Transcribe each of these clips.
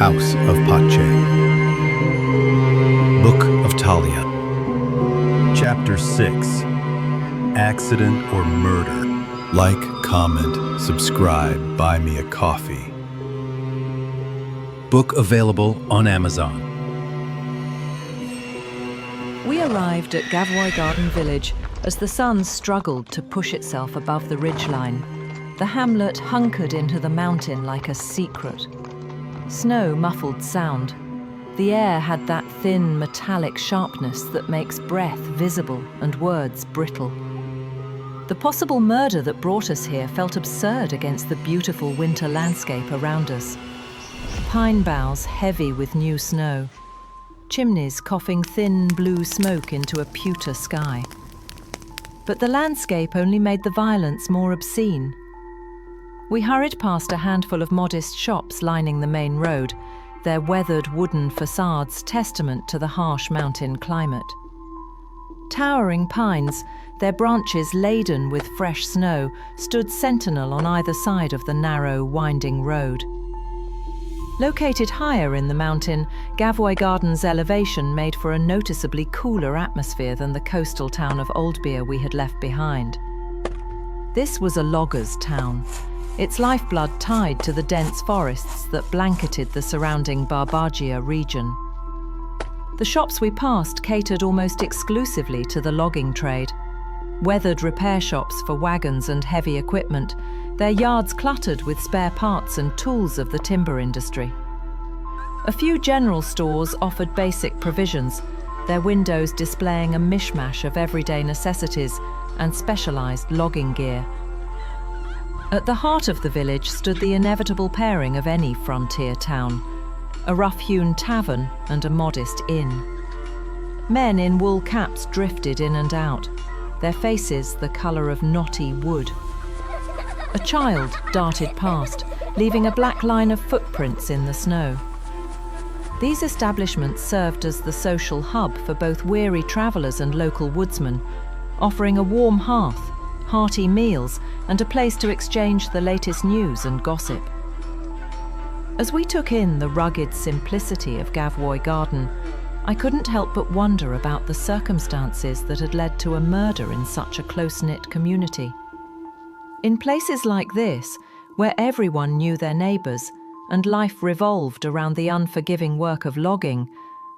House of Pace. Book of Tahlia. Chapter 6. Accident or Murder. Like, comment, subscribe, buy me a coffee. Book available on Amazon. We arrived at Gavoy Garden Village as the sun struggled to push itself above the ridgeline. The hamlet hunkered into the mountain like a secret. Snow muffled sound. The air had that thin, metallic sharpness that makes breath visible and words brittle. The possible murder that brought us here felt absurd against the beautiful winter landscape around us. Pine boughs heavy with new snow. Chimneys coughing thin blue smoke into a pewter sky. But the landscape only made the violence more obscene. We hurried past a handful of modest shops lining the main road, their weathered wooden facades testament to the harsh mountain climate. Towering pines, their branches laden with fresh snow, stood sentinel on either side of the narrow, winding road. Located higher in the mountain, Gavoy Garden's elevation made for a noticeably cooler atmosphere than the coastal town of Oldbeer we had left behind. This was a logger's town, its lifeblood tied to the dense forests that blanketed the surrounding Barbagia region. The shops we passed catered almost exclusively to the logging trade. Weathered repair shops for wagons and heavy equipment, their yards cluttered with spare parts and tools of the timber industry. A few general stores offered basic provisions, their windows displaying a mishmash of everyday necessities and specialized logging gear. At the heart of the village stood the inevitable pairing of any frontier town, a rough-hewn tavern and a modest inn. Men in wool caps drifted in and out, their faces the colour of knotty wood. A child darted past, leaving a black line of footprints in the snow. These establishments served as the social hub for both weary travellers and local woodsmen, offering a warm hearth, hearty meals, and a place to exchange the latest news and gossip. As we took in the rugged simplicity of Gavoy Garden, I couldn't help but wonder about the circumstances that had led to a murder in such a close-knit community. In places like this, where everyone knew their neighbours and life revolved around the unforgiving work of logging,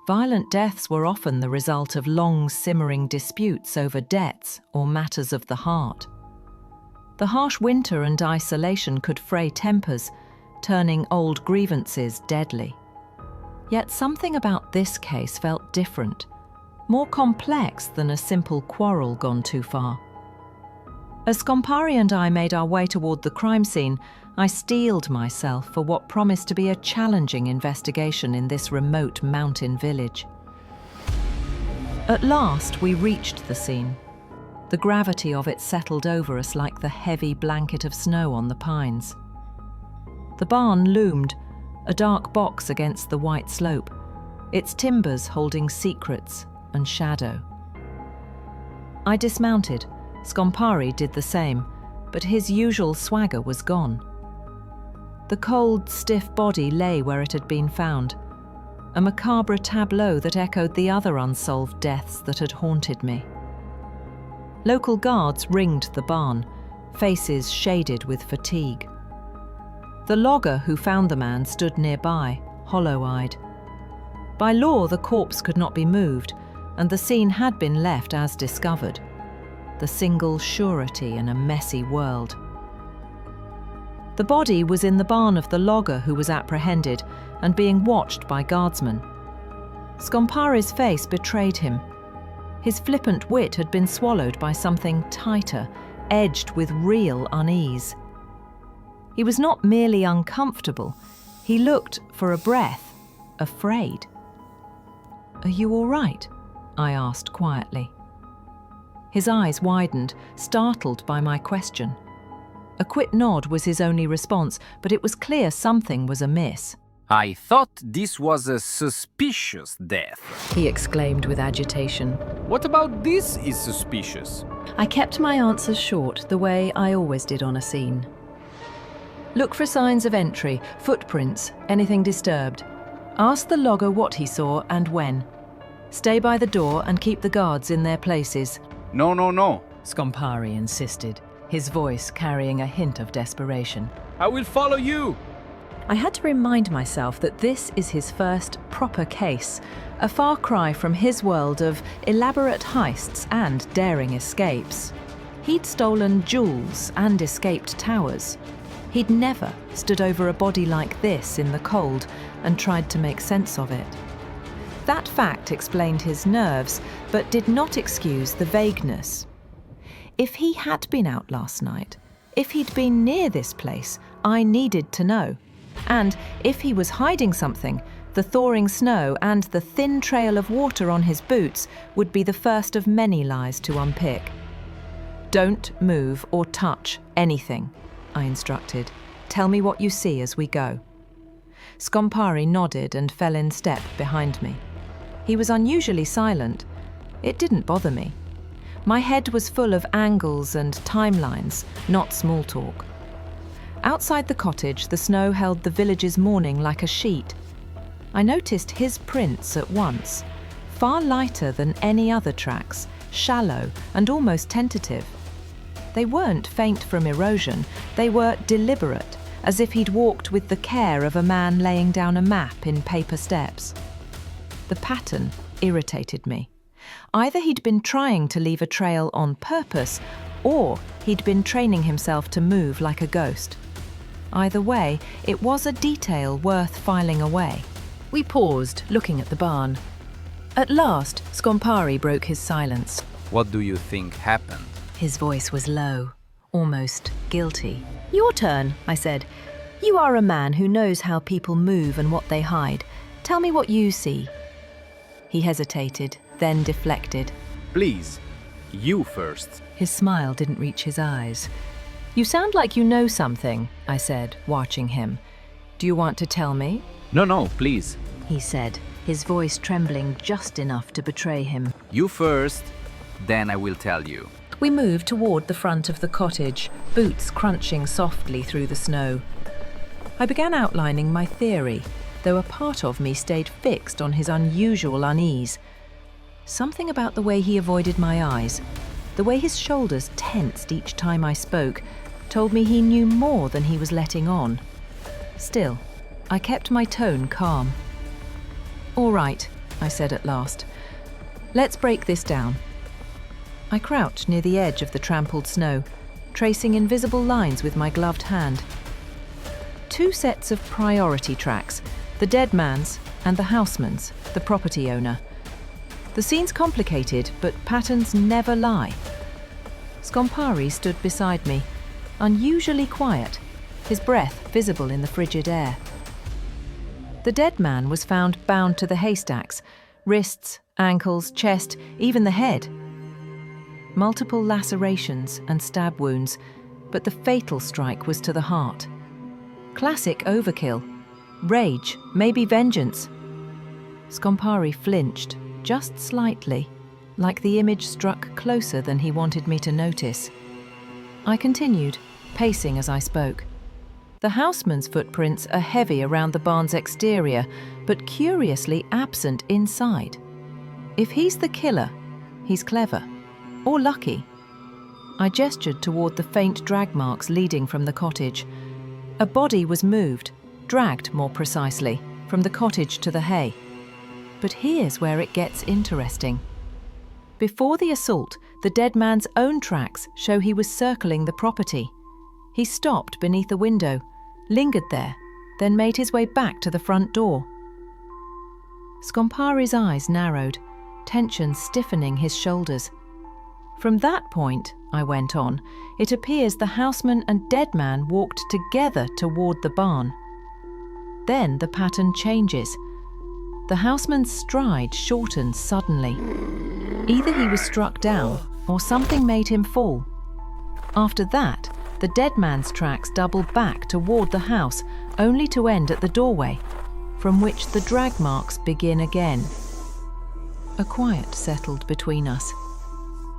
violent deaths were often the result of long simmering disputes over debts or matters of the heart. The harsh winter and isolation could fray tempers, turning old grievances deadly. Yet something about this case felt different, more complex than a simple quarrel gone too far. As Scompari and I made our way toward the crime scene, I steeled myself for what promised to be a challenging investigation in this remote mountain village. At last, we reached the scene. The gravity of it settled over us like the heavy blanket of snow on the pines. The barn loomed, a dark box against the white slope, its timbers holding secrets and shadow. I dismounted. Scompari did the same, but his usual swagger was gone. The cold, stiff body lay where it had been found, a macabre tableau that echoed the other unsolved deaths that had haunted me. Local guards ringed the barn, faces shaded with fatigue. The logger who found the man stood nearby, hollow-eyed. By law, the corpse could not be moved, and the scene had been left as discovered. The single surety in a messy world. The body was in the barn of the logger who was apprehended and being watched by guardsmen. Scompari's face betrayed him. His flippant wit had been swallowed by something tighter, edged with real unease. He was not merely uncomfortable. He looked, for a breath, afraid. "Are you all right?" I asked quietly. His eyes widened, startled by my question. A quick nod was his only response, but it was clear something was amiss. "I thought this was a suspicious death," he exclaimed with agitation. "What about this is suspicious?" I kept my answers short, the way I always did on a scene. "Look for signs of entry, footprints, anything disturbed. Ask the logger what he saw and when. Stay by the door and keep the guards in their places. No, no, no. Scompari insisted, his voice carrying a hint of desperation. I will follow you. I had to remind myself that this is his first proper case, a far cry from his world of elaborate heists and daring escapes. He'd stolen jewels and escaped towers. He'd never stood over a body like this in the cold and tried to make sense of it. That fact explained his nerves, but did not excuse the vagueness. If he had been out last night, if he'd been near this place, I needed to know. And if he was hiding something, the thawing snow and the thin trail of water on his boots would be the first of many lies to unpick. Don't move or touch anything, I instructed. Tell me what you see as we go. Scompari nodded and fell in step behind me. He was unusually silent. It didn't bother me. My head was full of angles and timelines, not small talk. Outside the cottage, the snow held the village's morning like a sheet. I noticed his prints at once, far lighter than any other tracks, shallow and almost tentative. They weren't faint from erosion, they were deliberate, as if he'd walked with the care of a man laying down a map in paper steps. The pattern irritated me. Either he'd been trying to leave a trail on purpose, or he'd been training himself to move like a ghost. Either way, it was a detail worth filing away. We paused, looking at the barn. At last, Scompari broke his silence. What do you think happened? His voice was low, almost guilty. Your turn, I said. You are a man who knows how people move and what they hide. Tell me what you see. He hesitated, then deflected. Please, you first. His smile didn't reach his eyes. You sound like you know something, I said, watching him. Do you want to tell me? No, no, please. He said, his voice trembling just enough to betray him. You first, then I will tell you. We moved toward the front of the cottage, boots crunching softly through the snow. I began outlining my theory, though a part of me stayed fixed on his unusual unease. Something about the way he avoided my eyes, the way his shoulders tensed each time I spoke, told me he knew more than he was letting on. Still, I kept my tone calm. All right, I said at last. Let's break this down. I crouched near the edge of the trampled snow, tracing invisible lines with my gloved hand. 2 sets of priority tracks, the dead man's and the houseman's, the property owner. The scene's complicated, but patterns never lie. Scompari stood beside me, unusually quiet, his breath visible in the frigid air. The dead man was found bound to the haystacks, wrists, ankles, chest, even the head. Multiple lacerations and stab wounds, but the fatal strike was to the heart. Classic overkill. Rage, maybe vengeance. Scompari flinched, just slightly, like the image struck closer than he wanted me to notice. I continued, pacing as I spoke. The houseman's footprints are heavy around the barn's exterior, but curiously absent inside. If he's the killer, he's clever. Or lucky. I gestured toward the faint drag marks leading from the cottage. A body was moved, dragged more precisely, from the cottage to the hay. But here's where it gets interesting. Before the assault, the dead man's own tracks show he was circling the property. He stopped beneath a window, lingered there, then made his way back to the front door. Scompari's eyes narrowed, tension stiffening his shoulders. From that point, I went on, it appears the houseman and dead man walked together toward the barn. Then the pattern changes. The houseman's stride shortens suddenly. Either he was struck down, or something made him fall. After that, the dead man's tracks double back toward the house, only to end at the doorway, from which the drag marks begin again. A quiet settled between us.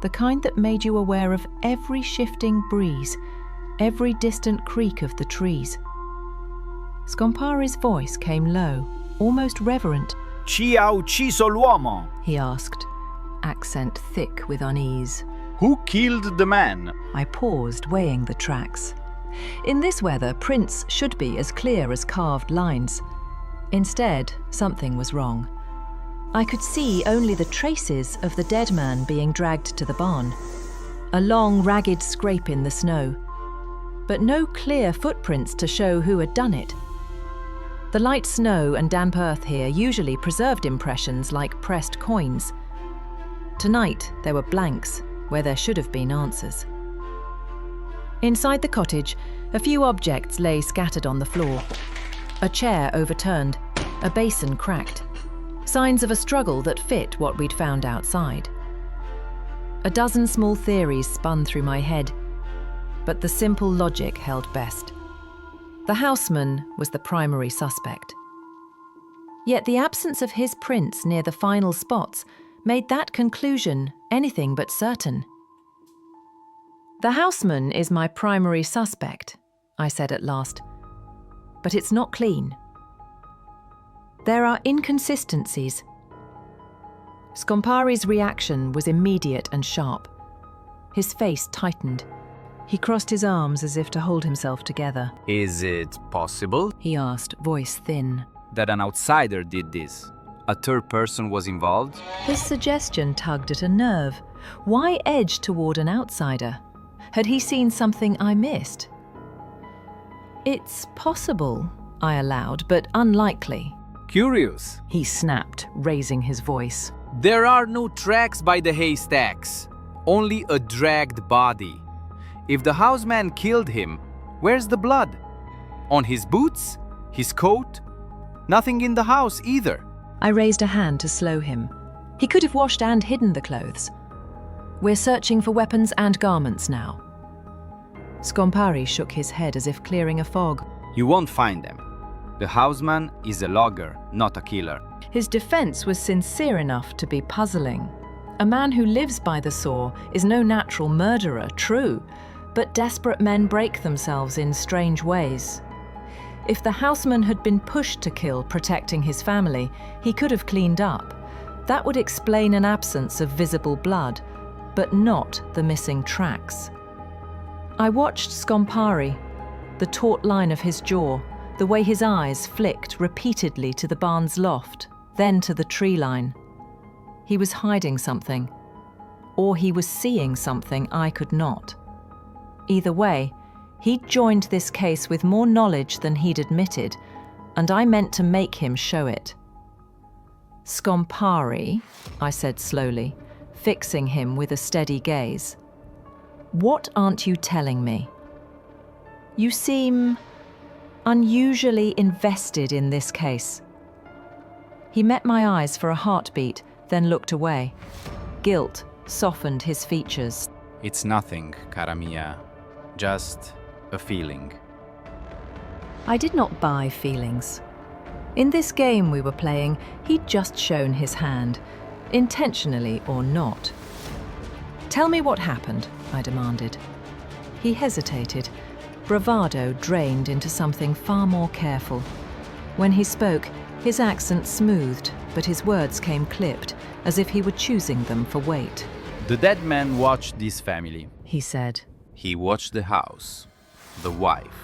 The kind that made you aware of every shifting breeze, every distant creak of the trees. Scompari's voice came low, almost reverent. Chi ha ucciso l'uomo? He asked, accent thick with unease. Who killed the man? I paused, weighing the tracks. In this weather, prints should be as clear as carved lines. Instead, something was wrong. I could see only the traces of the dead man being dragged to the barn. A long, ragged scrape in the snow, but no clear footprints to show who had done it. The light snow and damp earth here usually preserved impressions like pressed coins. Tonight, there were blanks where there should have been answers. Inside the cottage, a few objects lay scattered on the floor. A chair overturned, a basin cracked. Signs of a struggle that fit what we'd found outside. A dozen small theories spun through my head, but the simple logic held best. The houseman was the primary suspect. Yet the absence of his prints near the final spots made that conclusion anything but certain. The houseman is my primary suspect, I said at last, but it's not clean. There are inconsistencies. Scompari's reaction was immediate and sharp. His face tightened. He crossed his arms as if to hold himself together. Is it possible He asked, voice thin. that an outsider did this? A third person was involved? His suggestion tugged at a nerve. Why edge toward an outsider? Had he seen something I missed? It's possible, I allowed, but unlikely. Curious. He snapped, raising his voice. There are no tracks by the haystacks, only a dragged body. If the houseman killed him, where's the blood? On his boots? His coat? Nothing in the house either. I raised a hand to slow him. He could have washed and hidden the clothes. We're searching for weapons and garments now. Scompari shook his head as if clearing a fog. You won't find them. The houseman is a logger, not a killer. His defense was sincere enough to be puzzling. A man who lives by the saw is no natural murderer, true, but desperate men break themselves in strange ways. If the houseman had been pushed to kill protecting his family, he could have cleaned up. That would explain an absence of visible blood, but not the missing tracks. I watched Scompari, the taut line of his jaw, the way his eyes flicked repeatedly to the barn's loft, then to the tree line. He was hiding something, or he was seeing something I could not. Either way, he'd joined this case with more knowledge than he'd admitted, and I meant to make him show it. Scompari, I said slowly, fixing him with a steady gaze. What aren't you telling me? You seem unusually invested in this case. He met my eyes for a heartbeat, then looked away. Guilt softened his features. It's nothing, cara mia. Just a feeling. I did not buy feelings. In this game we were playing, he'd just shown his hand, intentionally or not. Tell me what happened, I demanded. He hesitated, bravado drained into something far more careful. When he spoke, his accent smoothed, but his words came clipped, as if he were choosing them for weight. The dead man watched this family. He said. He watched the house, the wife.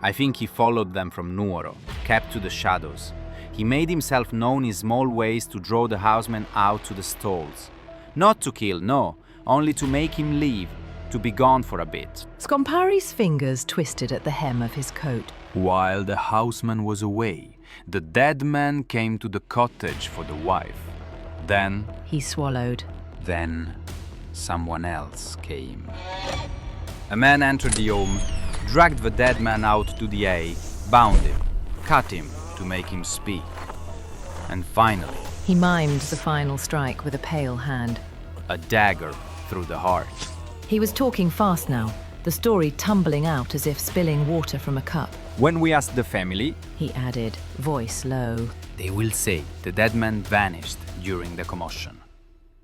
I think he followed them from Nuoro, kept to the shadows. He made himself known in small ways to draw the houseman out to the stalls. Not to kill, no, only to make him leave, to be gone for a bit. Scompari's fingers twisted at the hem of his coat. While the houseman was away, the dead man came to the cottage for the wife. Then He swallowed. Someone else came. A man entered the home, dragged the dead man out to the hay, bound him, cut him to make him speak. And finally, He mimed the final strike with a pale hand. a dagger through the heart. He was talking fast now, the story tumbling out as if spilling water from a cup. When we asked the family, He added, voice low. they will say the dead man vanished during the commotion.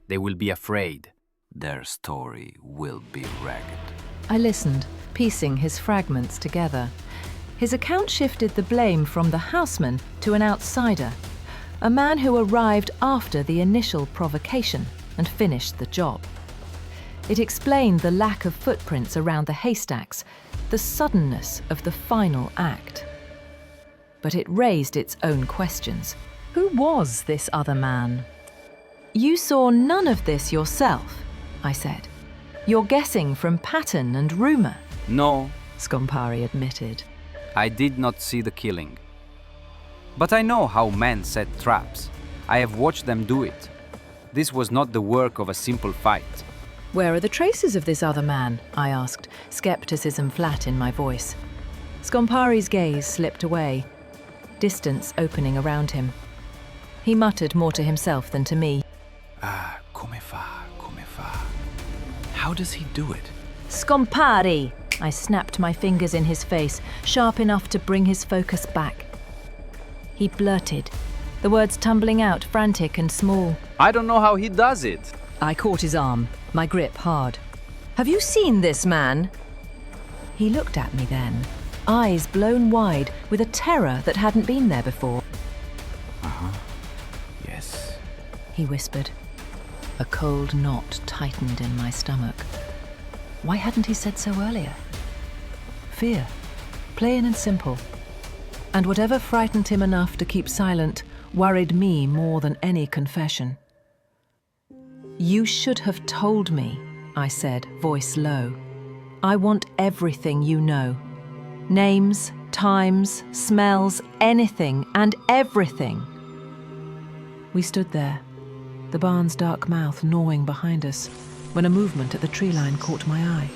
They will be afraid. Their story will be wrecked. I listened, piecing his fragments together. His account shifted the blame from the houseman to an outsider, a man who arrived after the initial provocation and finished the job. It explained the lack of footprints around the haystacks, the suddenness of the final act. But it raised its own questions. Who was this other man? You saw none of this yourself, I said. You're guessing from pattern and rumour, No, Scompari admitted. I did not see the killing. But I know how men set traps. I have watched them do it. This was not the work of a simple fight. Where are the traces of this other man? I asked, scepticism flat in my voice. Scompari's gaze slipped away, distance opening around him. He muttered more to himself than to me. Come fa? How does he do it? Scompari! I snapped my fingers in his face, sharp enough to bring his focus back. He blurted, the words tumbling out, frantic and small. I don't know how he does it. I caught his arm, my grip hard. Have you seen this man? He looked at me then, eyes blown wide with a terror that hadn't been there before. Yes. He whispered. A cold knot tightened in my stomach. Why hadn't he said so earlier? Fear, plain and simple. And whatever frightened him enough to keep silent worried me more than any confession. You should have told me, I said, voice low. I want everything you know. Names, times, smells, anything and everything. We stood there, the barn's dark mouth gnawing behind us, when a movement at the tree line caught my eye.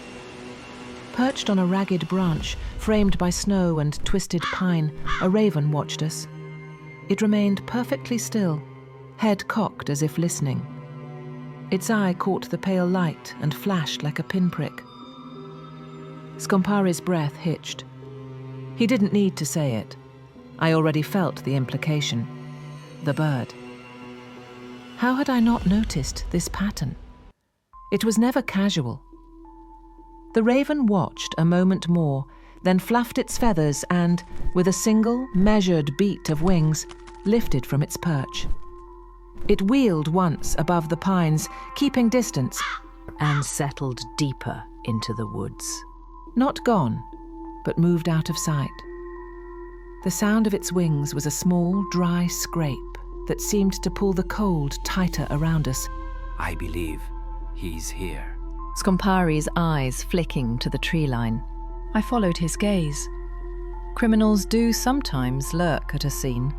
Perched on a ragged branch, framed by snow and twisted pine, a raven watched us. It remained perfectly still, head cocked as if listening. Its eye caught the pale light and flashed like a pinprick. Scompari's breath hitched. He didn't need to say it. I already felt the implication. The bird. How had I not noticed this pattern? It was never casual. The raven watched a moment more, then fluffed its feathers and, with a single, measured beat of wings, lifted from its perch. It wheeled once above the pines, keeping distance, and settled deeper into the woods. Not gone, but moved out of sight. The sound of its wings was a small, dry scrape that seemed to pull the cold tighter around us. I believe he's here. Scompari's eyes flicking to the tree line. I followed his gaze. Criminals do sometimes lurk at a scene.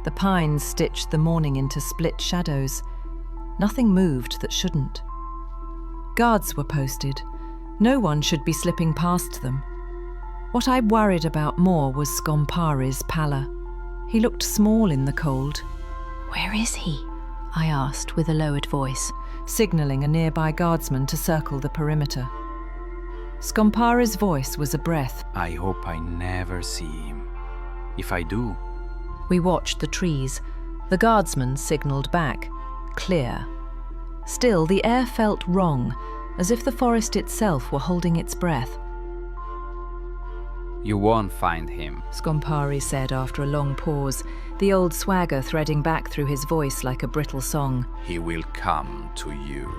The pines stitched the morning into split shadows. Nothing moved that shouldn't. Guards were posted. No one should be slipping past them. What I worried about more was Scompari's pallor. He looked small in the cold. "Where is he?" I asked with a lowered voice, signalling a nearby guardsman to circle the perimeter. Scompari's voice was a breath. I hope I never see him. If I do... We watched the trees. The guardsman signalled back. Clear. Still, the air felt wrong, as if the forest itself were holding its breath. You won't find him. Scompari said after a long pause, the old swagger threading back through his voice like a brittle song. He will come to you.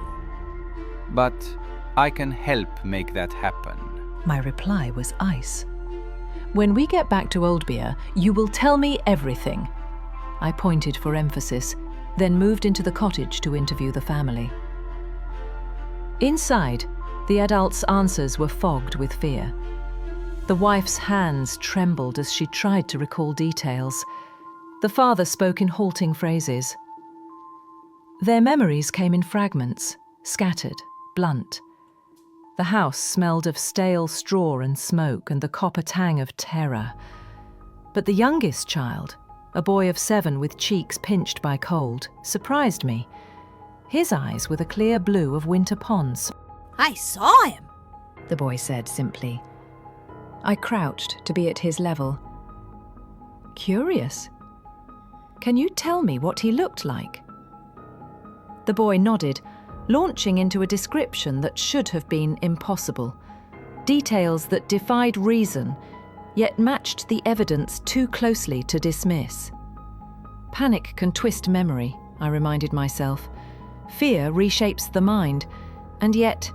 But I can help make that happen. My reply was ice. When we get back to Oldbeer, you will tell me everything. I pointed for emphasis, then moved into the cottage to interview the family. Inside, the adults' answers were fogged with fear. The wife's hands trembled as she tried to recall details. The father spoke in halting phrases. Their memories came in fragments, scattered, blunt. The house smelled of stale straw and smoke and the copper tang of terror. But the youngest child, a boy of 7 with cheeks pinched by cold, surprised me. His eyes were the clear blue of winter ponds. "I saw him," the boy said simply. I crouched to be at his level. Curious. Can you tell me what he looked like? The boy nodded, launching into a description that should have been impossible. Details that defied reason, yet matched the evidence too closely to dismiss. Panic can twist memory, I reminded myself. Fear reshapes the mind, and yet,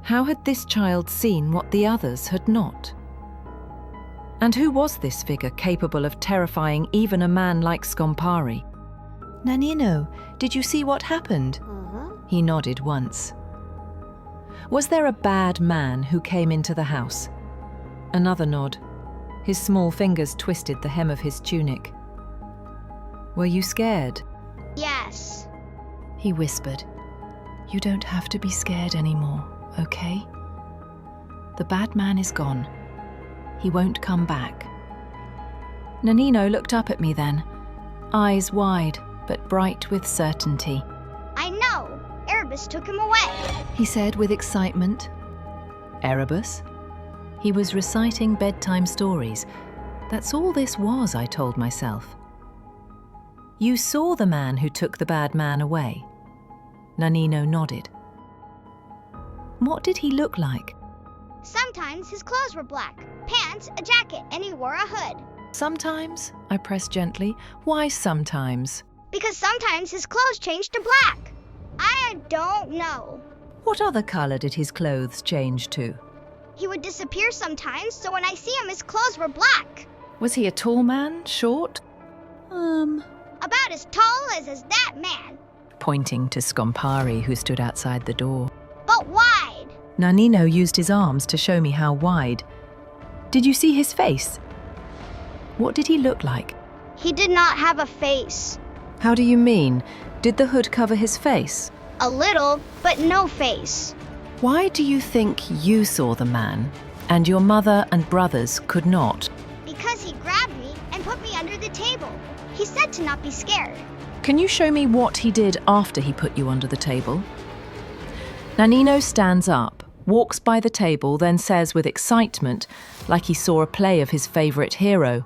how had this child seen what the others had not? And who was this figure capable of terrifying even a man like Scompari? "Nanino, did you see what happened?" He nodded once. Was there a bad man who came into the house? Another nod. His small fingers twisted the hem of his tunic. "Were you scared?" Yes. He whispered. "You don't have to be scared anymore, okay? The bad man is gone. He won't come back." Nanino looked up at me then, eyes wide but bright with certainty. I know. Erebus took him away. He said with excitement. Erebus? He was reciting bedtime stories. That's all this was, I told myself. "You saw the man who took the bad man away?" Nanino nodded. "What did he look like?" Sometimes his clothes were black, pants, a jacket, and he wore a hood. "Sometimes?" I pressed gently. "Why sometimes?" Because sometimes his clothes changed to black. I don't know. What other colour did his clothes change to? He would disappear sometimes, so when I see him, his clothes were black. Was he a tall man, short? About as tall as that man, Pointing to Scompari, who stood outside the door. but wide. Nanino used his arms to show me how wide. "Did you see his face? What did he look like?" He did not have a face. "How do you mean? Did the hood cover his face?" A little, but no face. "Why do you think you saw the man, and your mother and brothers could not?" Because he grabbed me and put me under the table. He said to not be scared. "Can you show me what he did after he put you under the table?" Nanino stands up, walks by the table, then says with excitement, like he saw a play of his favourite hero,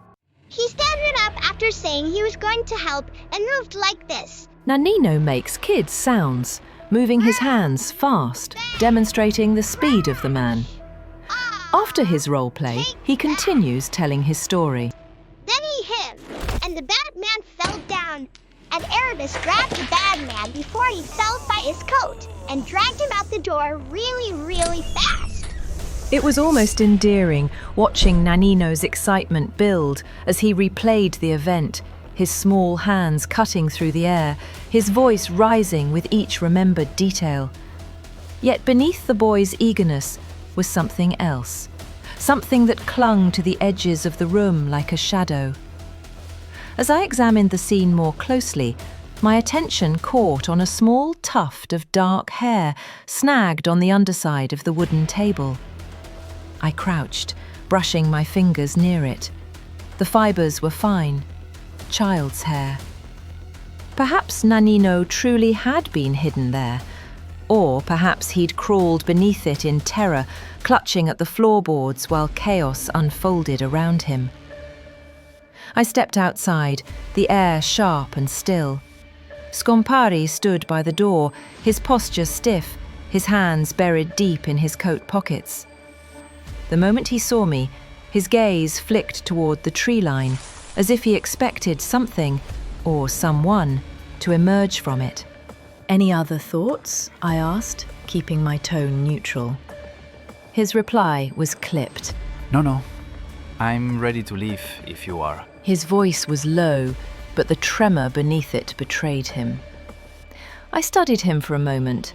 He standed up after saying he was going to help and moved like this. Nanino makes kids sounds, moving his hands fast, demonstrating the speed of the man. After his role play, he continues telling his story. Then he hit him, and the bad man fell down. And Erebus grabbed the bad man before he fell by his coat and dragged him out the door really, really fast. It was almost endearing watching Nanino's excitement build as he replayed the event, his small hands cutting through the air, his voice rising with each remembered detail. Yet beneath the boy's eagerness was something else, something that clung to the edges of the room like a shadow. As I examined the scene more closely, my attention caught on a small tuft of dark hair snagged on the underside of the wooden table. I crouched, brushing my fingers near it. The fibres were fine, child's hair. Perhaps Nanino truly had been hidden there, or perhaps he'd crawled beneath it in terror, clutching at the floorboards while chaos unfolded around him. I stepped outside, the air sharp and still. Scompari stood by the door, his posture stiff, his hands buried deep in his coat pockets. The moment he saw me, his gaze flicked toward the tree line, as if he expected something, or someone, to emerge from it. "Any other thoughts?" I asked, keeping my tone neutral. His reply was clipped. No. I'm ready to leave if you are. His voice was low, but the tremor beneath it betrayed him. I studied him for a moment.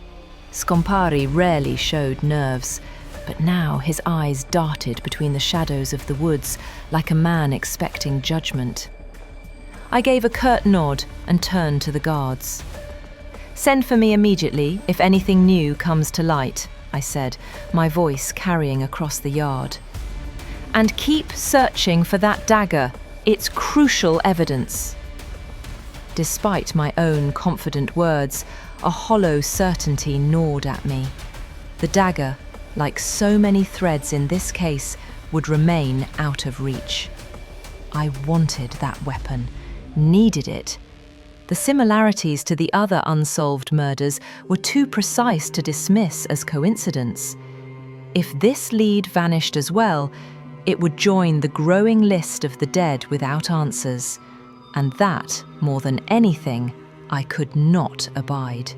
Scompari rarely showed nerves, but now his eyes darted between the shadows of the woods like a man expecting judgment. I gave a curt nod and turned to the guards. "Send for me immediately if anything new comes to light," I said, my voice carrying across the yard. "And keep searching for that dagger. It's crucial evidence." Despite my own confident words, a hollow certainty gnawed at me. The dagger, like so many threads in this case, would remain out of reach. I wanted that weapon, needed it. The similarities to the other unsolved murders were too precise to dismiss as coincidence. If this lead vanished as well, It would join the growing list of the dead without answers, and that, more than anything, I could not abide.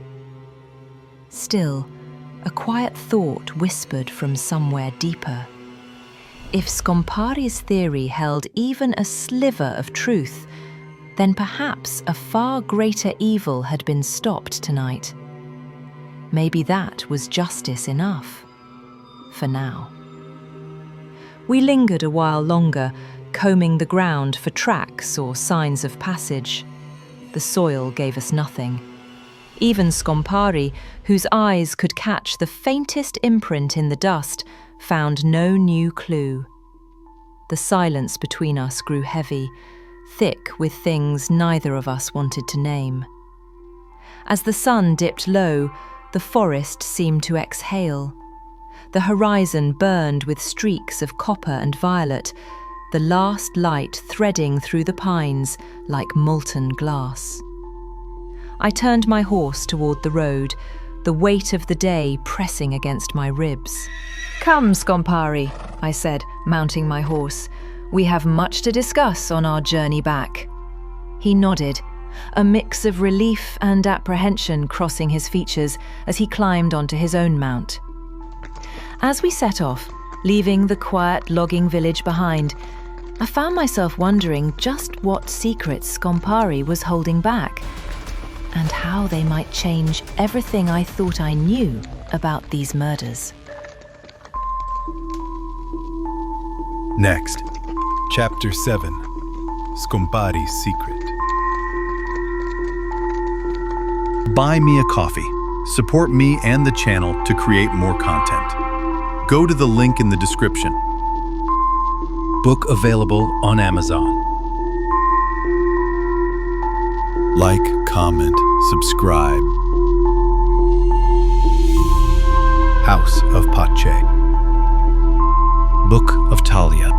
Still, a quiet thought whispered from somewhere deeper. If Scompari's theory held even a sliver of truth, then perhaps a far greater evil had been stopped tonight. Maybe that was justice enough. For now. We lingered a while longer, combing the ground for tracks or signs of passage. The soil gave us nothing. Even Scompari, whose eyes could catch the faintest imprint in the dust, found no new clue. The silence between us grew heavy, thick with things neither of us wanted to name. As the sun dipped low, the forest seemed to exhale. The horizon burned with streaks of copper and violet, the last light threading through the pines like molten glass. I turned my horse toward the road, the weight of the day pressing against my ribs. "Come, Scompari," I said, mounting my horse. "We have much to discuss on our journey back." He nodded, a mix of relief and apprehension crossing his features as he climbed onto his own mount. As we set off, leaving the quiet logging village behind, I found myself wondering just what secrets Scompari was holding back, and how they might change everything I thought I knew about these murders. Next, Chapter 7, Scompari's Secret. Buy me a coffee. Support me and the channel to create more content. Go to the link in the description. Book available on Amazon. Like, comment, subscribe. House of Pace. Book of Tahlia.